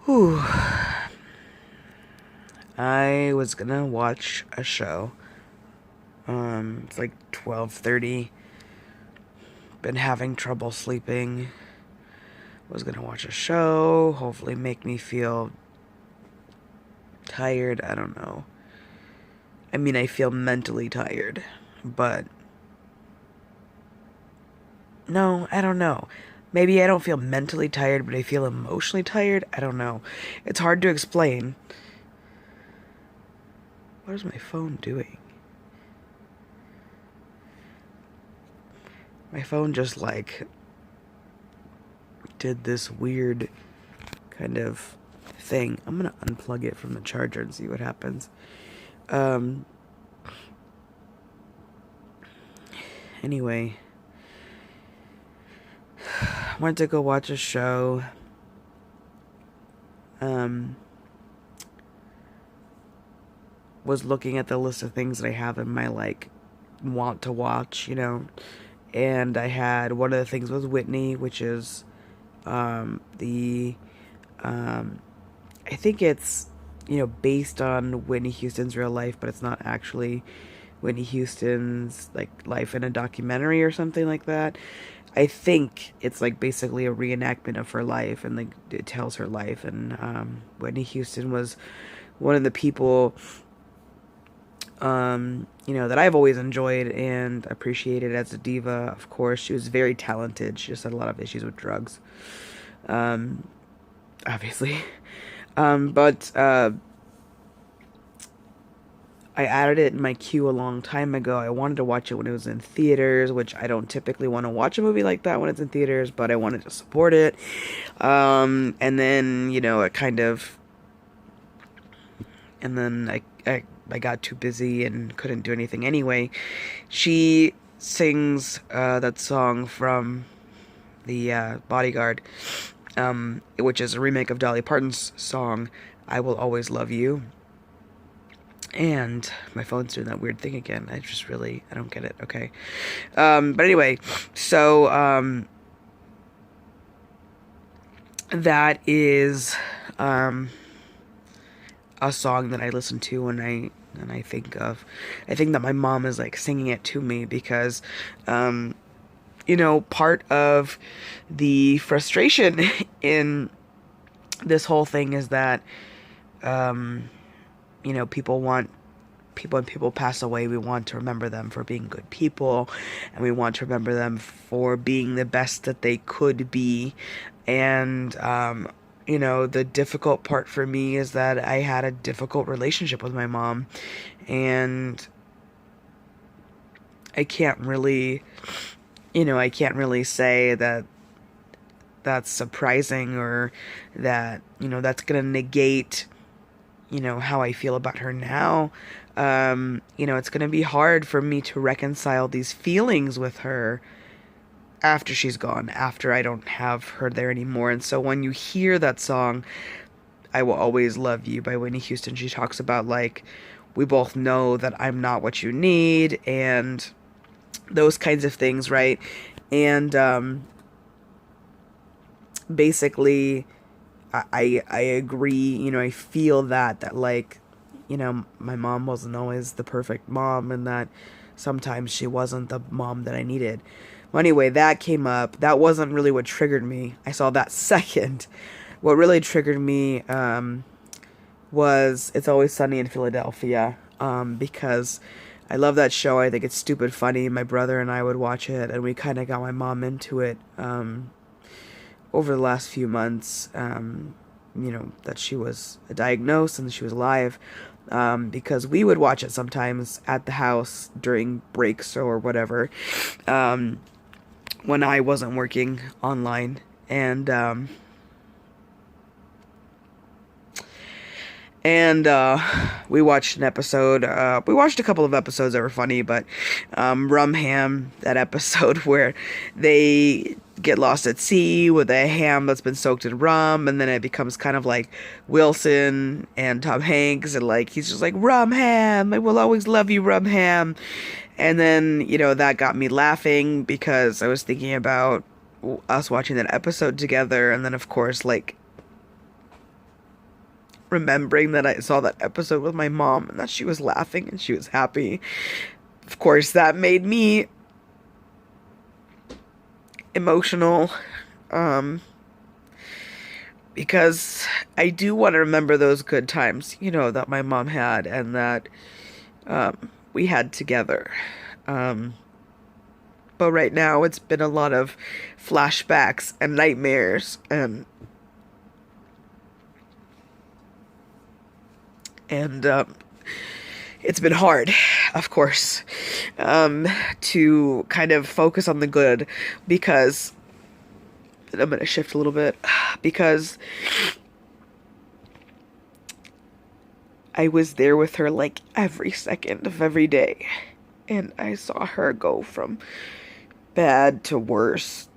Whew. I was gonna watch a show. It's like 12:30. Been having trouble sleeping. Was gonna watch a show, hopefully make me feel tired. I don't know. I mean, I feel mentally tired, but no, I don't know. Maybe I don't feel mentally tired, but I feel emotionally tired. I don't know. It's hard to explain. What is my phone doing? My phone just like did this weird kind of thing. I'm gonna unplug it from the charger and see what happens. Um, anyway, went to go watch a show. Um, was looking at the list of things that I have in my like want to watch, and I had one of the things was Whitney, which is the I think it's based on Whitney Houston's real life, but it's not actually Whitney Houston's like life in a documentary or something like that. I think it's like basically a reenactment of her life, and like it tells her life. And Whitney Houston was one of the people that I've always enjoyed and appreciated as a diva. Of course, she was very talented. She just had a lot of issues with drugs, um, obviously. But I added it in my queue a long time ago. I wanted to watch it when it was in theaters, which I don't typically want to watch a movie like that when it's in theaters, but I wanted to support it. And then, it kind of, and then I got too busy and couldn't do anything anyway. She sings that song from the Bodyguard, which is a remake of Dolly Parton's song, I Will Always Love You. And my phone's doing that weird thing again. I don't get it. Okay. But anyway, so, that is, a song that I listen to when I think that my mom is like singing it to me because, part of the frustration in this whole thing is that, people when people pass away, we want to remember them for being good people, and we want to remember them for being the best that they could be. And the difficult part for me is that I had a difficult relationship with my mom, and I can't really say that that's surprising, or that that's gonna negate how I feel about her now. It's going to be hard for me to reconcile these feelings with her after she's gone, after I don't have her there anymore. And so when you hear that song, I Will Always Love You by Whitney Houston, she talks about like, we both know that I'm not what you need, and those kinds of things, right? And basically, I agree. I feel that like, my mom wasn't always the perfect mom, and that sometimes she wasn't the mom that I needed. Well, anyway, that came up. That wasn't really what triggered me. I saw that second. What really triggered me was It's Always Sunny in Philadelphia, because I love that show. I think it's stupid funny. My brother and I would watch it, and we kind of got my mom into it over the last few months. That she was diagnosed and she was alive, because we would watch it sometimes at the house during breaks or whatever, when I wasn't working online. And we watched an episode. We watched a couple of episodes that were funny, but Rum Ham, that episode where they get lost at sea with a ham that's been soaked in rum, and then it becomes kind of like Wilson and Tom Hanks, and like he's just like, Rum Ham, I will always love you, Rum Ham. And then that got me laughing because I was thinking about us watching that episode together, and then of course like remembering that I saw that episode with my mom and that she was laughing and she was happy. Of course, that made me emotional. Because I do want to remember those good times, that my mom had and that we had together. But right now it's been a lot of flashbacks and nightmares and it's been hard, of course, to kind of focus on the good because I'm going to shift a little bit because I was there with her like every second of every day. And I saw her go from bad to worse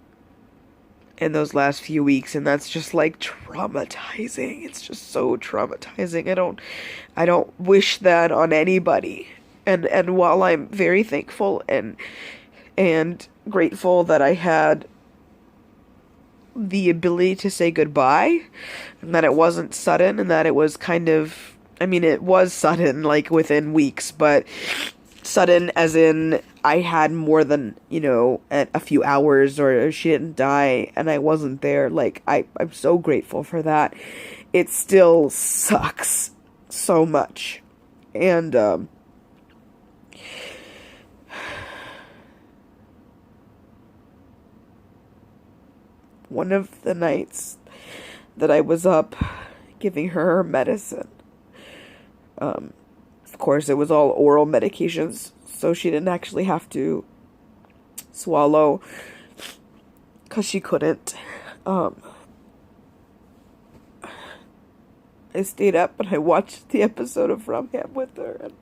in those last few weeks. And that's just like traumatizing. It's just so traumatizing. I don't wish that on anybody. And while I'm very thankful and grateful that I had the ability to say goodbye and that it wasn't sudden and that it was kind of, I mean, it was sudden, like within weeks, but sudden as in I had more than, a few hours or she didn't die and I wasn't there. Like, I'm so grateful for that. It still sucks so much. And, one of the nights that I was up giving her medicine, of course, it was all oral medications, so she didn't actually have to swallow because she couldn't. I stayed up and I watched the episode of From Him with her. And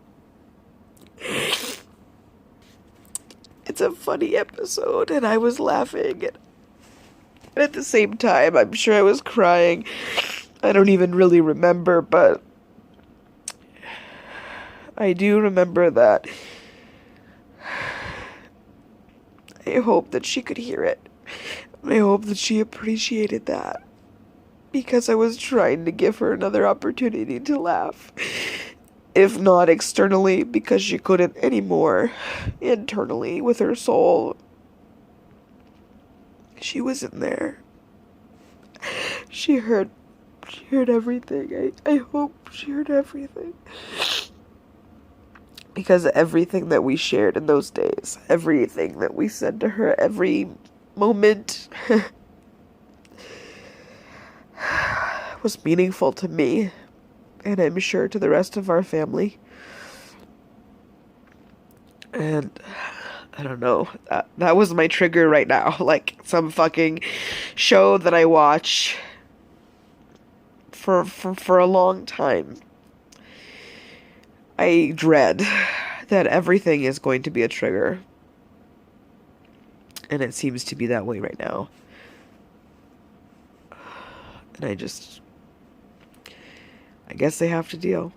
it's a funny episode, and I was laughing, and at the same time, I'm sure I was crying. I don't even really remember, but I do remember that. I hope that she could hear it. I hope that she appreciated that. Because I was trying to give her another opportunity to laugh. If not externally, because she couldn't anymore. Internally, with her soul. She was in there. She heard everything. I hope she heard everything. Because everything that we shared in those days, everything that we said to her, every moment was meaningful to me, and I'm sure to the rest of our family. And I don't know, that was my trigger right now, like some fucking show that I watch for a long time. I dread that everything is going to be a trigger. And it seems to be that way right now. And I guess they have to deal.